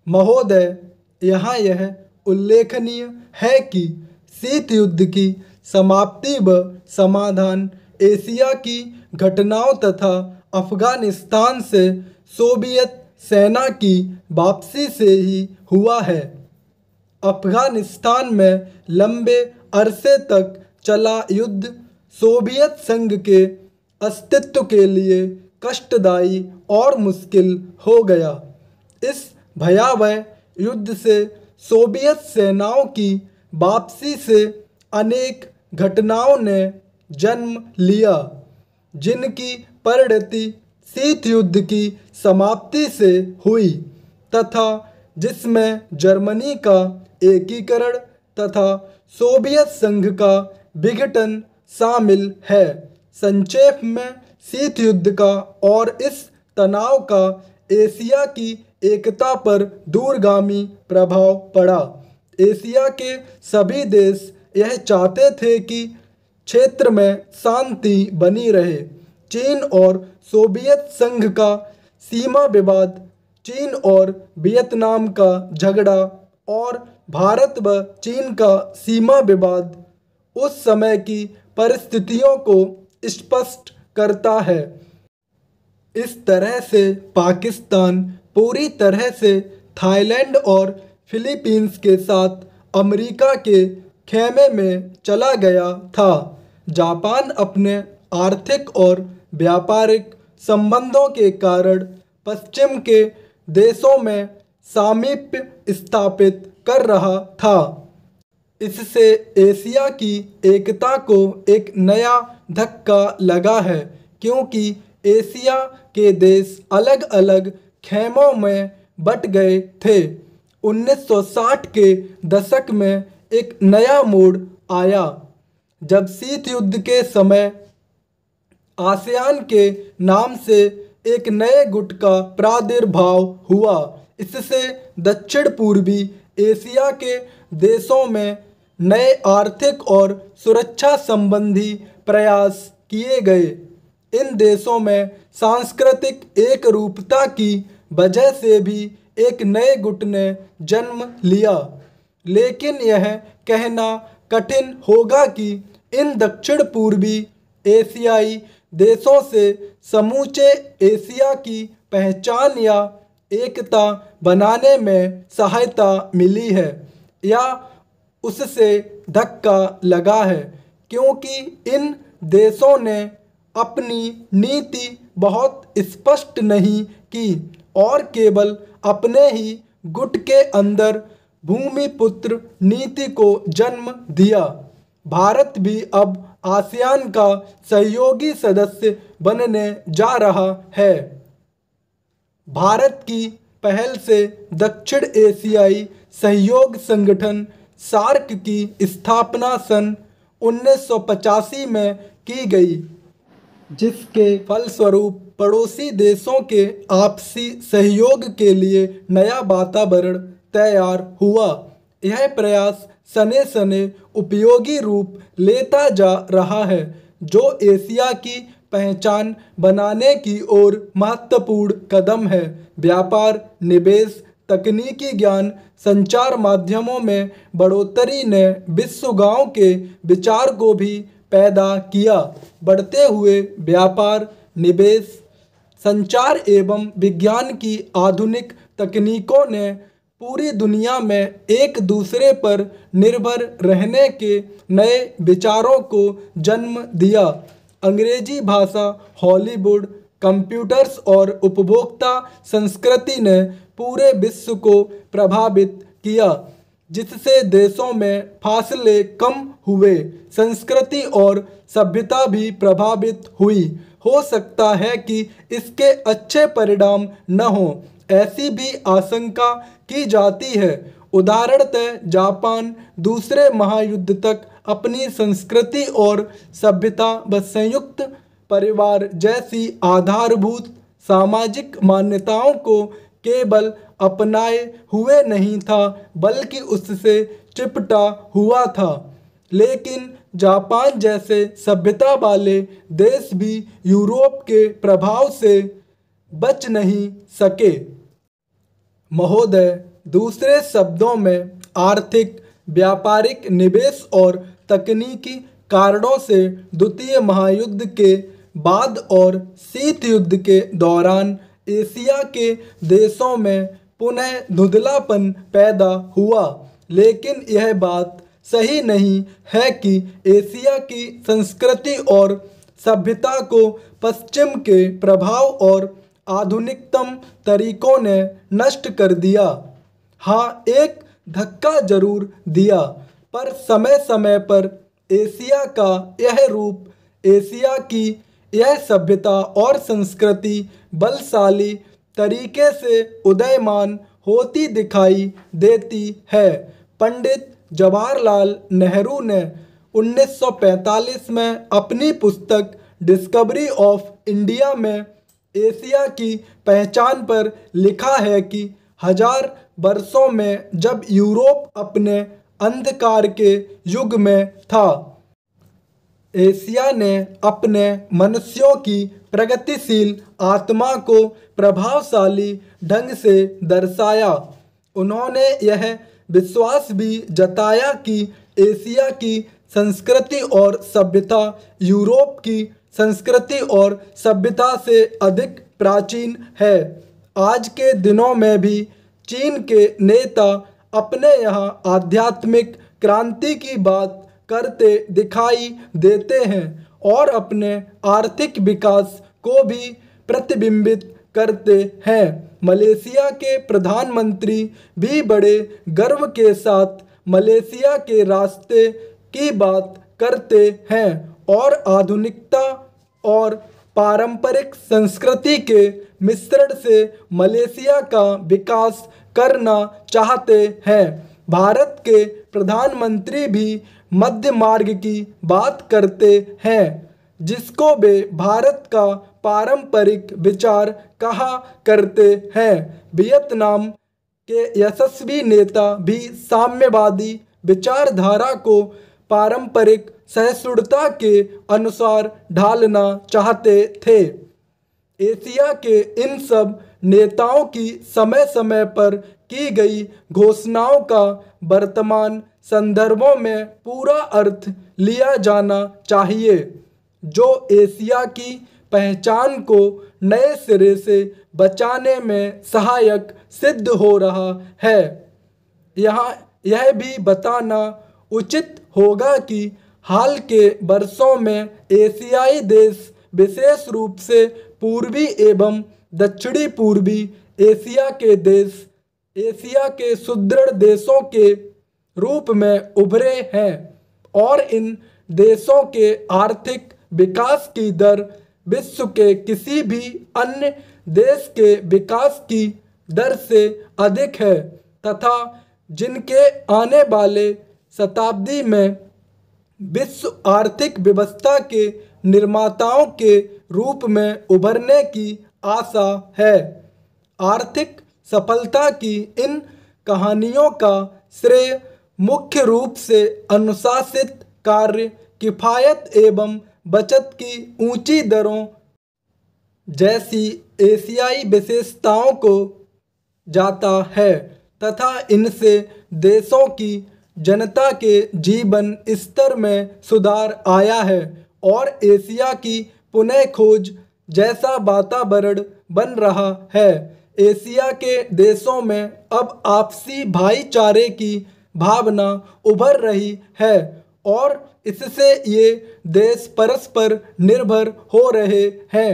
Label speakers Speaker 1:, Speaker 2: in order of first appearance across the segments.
Speaker 1: महोदय, यहाँ यह उल्लेखनीय है कि शीत युद्ध की समाप्ति व समाधान एशिया की घटनाओं तथा अफगानिस्तान से सोवियत सेना की वापसी से ही हुआ है। अफगानिस्तान में लंबे अरसे तक चला युद्ध सोवियत संघ के अस्तित्व के लिए कष्टदायी और मुश्किल हो गया। इस भयावह युद्ध से सोवियत सेनाओं की वापसी से अनेक घटनाओं ने जन्म लिया, जिनकी परिणति शीत युद्ध की समाप्ति से हुई तथा जिसमें जर्मनी का एकीकरण तथा सोवियत संघ का विघटन शामिल है। संक्षेप में, शीत युद्ध का और इस तनाव का एशिया की एकता पर दूरगामी प्रभाव पड़ा। एशिया के सभी देश यह चाहते थे कि क्षेत्र में शांति बनी रहे। चीन और सोवियत संघ का सीमा विवाद, चीन और वियतनाम का झगड़ा और भारत व चीन का सीमा विवाद उस समय की परिस्थितियों को स्पष्ट करता है। इस तरह से पाकिस्तान पूरी तरह से थाईलैंड और फिलीपींस के साथ अमेरिका के खेमे में चला गया था। जापान अपने आर्थिक और व्यापारिक संबंधों के कारण पश्चिम के देशों में सामीप्य स्थापित कर रहा था। इससे एशिया की एकता को एक नया धक्का लगा है, क्योंकि एशिया के देश अलग अलग खेमों में बट गए थे। 1960 के दशक में एक नया मोड़ आया, जब शीत युद्ध के समय आसियान के नाम से एक नए गुट का प्रादुर्भाव हुआ। इससे दक्षिण पूर्वी एशिया के देशों में नए आर्थिक और सुरक्षा संबंधी प्रयास किए गए। इन देशों में सांस्कृतिक एकरूपता की वजह से भी एक नए गुट ने जन्म लिया, लेकिन यह कहना कठिन होगा कि इन दक्षिण पूर्वी एशियाई देशों से समूचे एशिया की पहचान या एकता बनाने में सहायता मिली है या उससे धक्का लगा है, क्योंकि इन देशों ने अपनी नीति बहुत स्पष्ट नहीं की और केवल अपने ही गुट के अंदर भूमिपुत्र नीति को जन्म दिया। भारत भी अब आसियान का सहयोगी सदस्य बनने जा रहा है। भारत की पहल से दक्षिण एशियाई सहयोग संगठन सार्क की स्थापना सन 1985 में की गई, जिसके फलस्वरूप पड़ोसी देशों के आपसी सहयोग के लिए नया वातावरण तैयार हुआ। यह प्रयास सने सने उपयोगी रूप लेता जा रहा है, जो एशिया की पहचान बनाने की ओर महत्वपूर्ण कदम है। व्यापार, निवेश, तकनीकी ज्ञान, संचार माध्यमों में बढ़ोतरी ने विश्व गांव के विचार को भी पैदा किया। बढ़ते हुए व्यापार, निवेश, संचार एवं विज्ञान की आधुनिक तकनीकों ने पूरी दुनिया में एक दूसरे पर निर्भर रहने के नए विचारों को जन्म दिया। अंग्रेजी भाषा, हॉलीवुड, कंप्यूटर्स और उपभोक्ता संस्कृति ने पूरे विश्व को प्रभावित किया, जिससे देशों में फासले कम हुए, संस्कृति और सभ्यता भी प्रभावित हुई। हो सकता है कि इसके अच्छे परिणाम न हों, ऐसी भी आशंका की जाती है। उदाहरणतः जापान दूसरे महायुद्ध तक अपनी संस्कृति और सभ्यता व संयुक्त परिवार जैसी आधारभूत सामाजिक मान्यताओं को केवल अपनाए हुए नहीं था, बल्कि उससे चिपटा हुआ था। लेकिन जापान जैसे सभ्यता वाले देश भी यूरोप के प्रभाव से बच नहीं सके। महोदय, दूसरे शब्दों में आर्थिक, व्यापारिक, निवेश और तकनीकी कारणों से द्वितीय महायुद्ध के बाद और शीत युद्ध के दौरान एशिया के देशों में पुनः धुंधलापन पैदा हुआ। लेकिन यह बात सही नहीं है कि एशिया की संस्कृति और सभ्यता को पश्चिम के प्रभाव और आधुनिकतम तरीकों ने नष्ट कर दिया। हाँ, एक धक्का जरूर दिया, पर समय समय पर एशिया का यह रूप, एशिया की यह सभ्यता और संस्कृति बलशाली तरीके से उदयमान होती दिखाई देती है। पंडित जवाहरलाल नेहरू ने 1945 में अपनी पुस्तक डिस्कवरी ऑफ इंडिया में एशिया की पहचान पर लिखा है कि हजार वर्षों में जब यूरोप अपने अंधकार के युग में था, एशिया ने अपने मनुष्यों की प्रगतिशील आत्मा को प्रभावशाली ढंग से दर्शाया। उन्होंने यह विश्वास भी जताया कि एशिया की संस्कृति और सभ्यता यूरोप की संस्कृति और सभ्यता से अधिक प्राचीन है। आज के दिनों में भी चीन के नेता अपने यहाँ आध्यात्मिक क्रांति की बात करते दिखाई देते हैं और अपने आर्थिक विकास को भी प्रतिबिंबित करते हैं। मलेशिया के प्रधानमंत्री भी बड़े गर्व के साथ मलेशिया के रास्ते की बात करते हैं और आधुनिकता और पारंपरिक संस्कृति के मिश्रण से मलेशिया का विकास करना चाहते हैं। भारत के प्रधानमंत्री भी मध्य मार्ग की बात करते हैं, जिसको वे भारत का पारंपरिक विचार कहा करते हैं। वियतनाम के यशस्वी नेता भी साम्यवादी विचारधारा को पारंपरिक सहिष्णुता के अनुसार ढालना चाहते थे। एशिया के इन सब नेताओं की समय समय पर की गई घोषणाओं का वर्तमान संदर्भों में पूरा अर्थ लिया जाना चाहिए, जो एशिया की पहचान को नए सिरे से बचाने में सहायक सिद्ध हो रहा है। यहाँ यह भी बताना उचित होगा कि हाल के वर्षों में एशियाई देश, विशेष रूप से पूर्वी एवं दक्षिणी पूर्वी एशिया के देश, एशिया के सुदृढ़ देशों के रूप में उभरे हैं और इन देशों के आर्थिक विकास की दर विश्व के किसी भी अन्य देश के विकास की दर से अधिक है तथा जिनके आने वाले शताब्दी में विश्व आर्थिक व्यवस्था के निर्माताओं के रूप में उभरने की आशा है। आर्थिक सफलता की इन कहानियों का श्रेय मुख्य रूप से अनुशासित कार्य, किफ़ायत एवं बचत की ऊंची दरों जैसी एशियाई विशेषताओं को जाता है तथा इनसे देशों की जनता के जीवन स्तर में सुधार आया है और एशिया की पुनः खोज जैसा वातावरण बन रहा है। एशिया के देशों में अब आपसी भाईचारे की भावना उभर रही है और इससे ये देश परस्पर निर्भर हो रहे हैं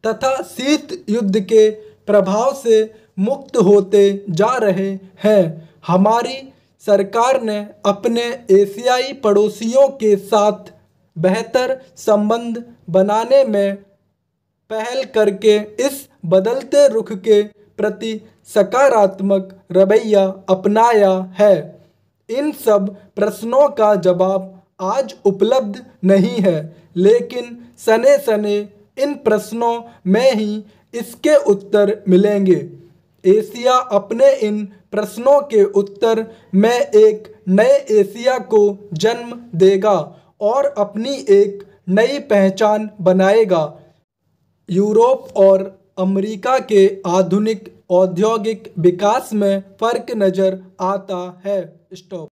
Speaker 1: तथा शीत युद्ध के प्रभाव से मुक्त होते जा रहे हैं। हमारी सरकार ने अपने एशियाई पड़ोसियों के साथ बेहतर संबंध बनाने में पहल करके इस बदलते रुख के प्रति सकारात्मक रवैया अपनाया है। इन सब प्रश्नों का जवाब आज उपलब्ध नहीं है, लेकिन सने सने इन प्रश्नों में ही इसके उत्तर मिलेंगे। एशिया अपने इन प्रश्नों के उत्तर में एक नए एशिया को जन्म देगा और अपनी एक नई पहचान बनाएगा। यूरोप और अमेरिका के आधुनिक औद्योगिक विकास में फर्क नजर आता है। स्टॉप।